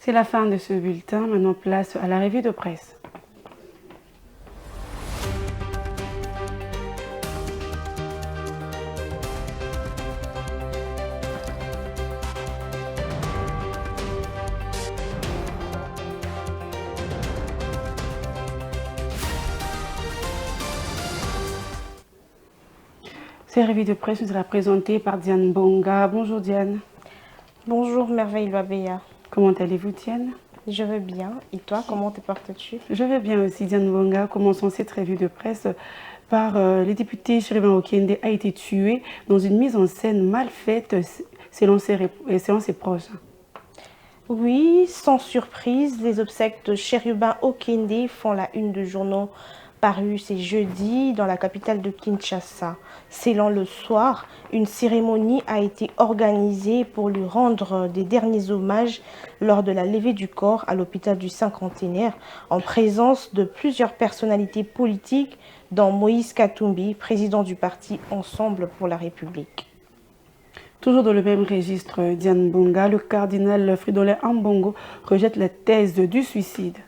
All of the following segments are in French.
C'est la fin de ce bulletin. Maintenant, place à la revue de presse. Cette revue de presse nous sera présentée par Diane Bonga. Bonjour Diane. Bonjour Merveille Loabeya. Comment allez-vous Diane? Je vais bien. Et toi, comment te portes-tu? Je vais bien aussi Diane Bonga. Commençons cette revue de presse par le député Chériban Okende a été tué dans une mise en scène mal faite selon ses proches. Oui, sans surprise, les obsèques de Chérubin Okende font la une de journaux parus ce jeudi dans la capitale de Kinshasa. Selon le soir, une cérémonie a été organisée pour lui rendre des derniers hommages lors de la levée du corps à l'hôpital du Cinquantenaire, en présence de plusieurs personnalités politiques, dont Moïse Katumbi, président du parti Ensemble pour la République. Toujours dans le même registre, Diane Bonga, le cardinal Fridolin Ambongo rejette la thèse du suicide.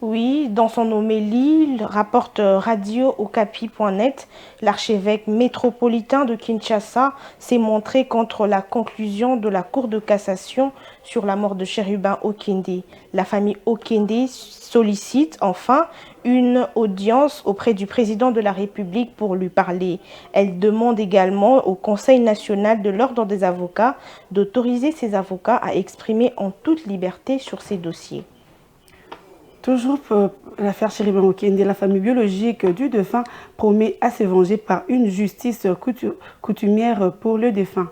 Oui, dans son homélie, rapporte Radio Okapi.net, l'archevêque métropolitain de Kinshasa s'est montré contre la conclusion de la Cour de cassation sur la mort de Chérubin Okende. La famille Okende sollicite enfin une audience auprès du président de la République pour lui parler. Elle demande également au Conseil national de l'ordre des avocats d'autoriser ses avocats à exprimer en toute liberté sur ces dossiers. Toujours pour l'affaire Chérubin Okende, la famille biologique du défunt promet à se venger par une justice coutumière pour le défunt.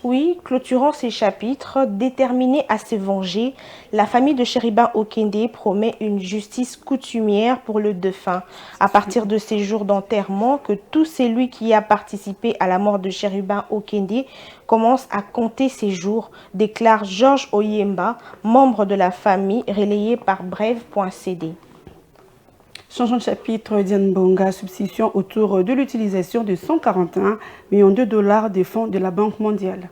Oui, clôturant ces chapitres, déterminée à se venger, la famille de Chérubin Okende promet une justice coutumière pour le défunt. À partir de ces jours d'enterrement, que tout celui qui a participé à la mort de Chérubin Okende commence à compter ses jours, déclare Georges Oyemba, membre de la famille, relayé par brève.cd. Changeons de chapitre, Diane Bonga, substitution autour de l'utilisation de 141 millions de dollars des fonds de la Banque mondiale.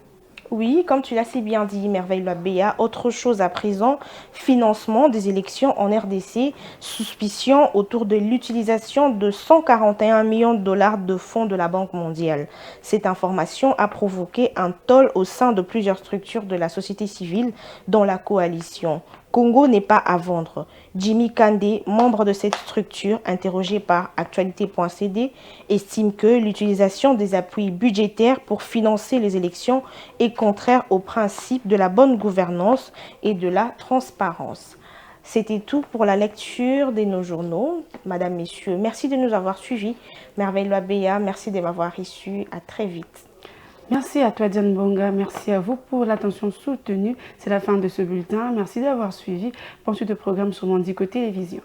Oui, comme tu l'as si bien dit, Merveille Loabeya, autre chose à présent, financement des élections en RDC, suspicion autour de l'utilisation de 141 millions de dollars de fonds de la Banque mondiale. Cette information a provoqué un toll au sein de plusieurs structures de la société civile, dont la coalition. Congo n'est pas à vendre. Jimmy Kandé, membre de cette structure, interrogé par actualité.cd, estime que l'utilisation des appuis budgétaires pour financer les élections est contraire au principe de la bonne gouvernance et de la transparence. C'était tout pour la lecture de nos journaux. Madame, Messieurs, merci de nous avoir suivis. Merveille Loabeya, merci de m'avoir reçu. À très vite. Merci à toi Diane Bonga, merci à vous pour l'attention soutenue. C'est la fin de ce bulletin. Merci d'avoir suivi. Pour suite de programme sur Mandico Télévision.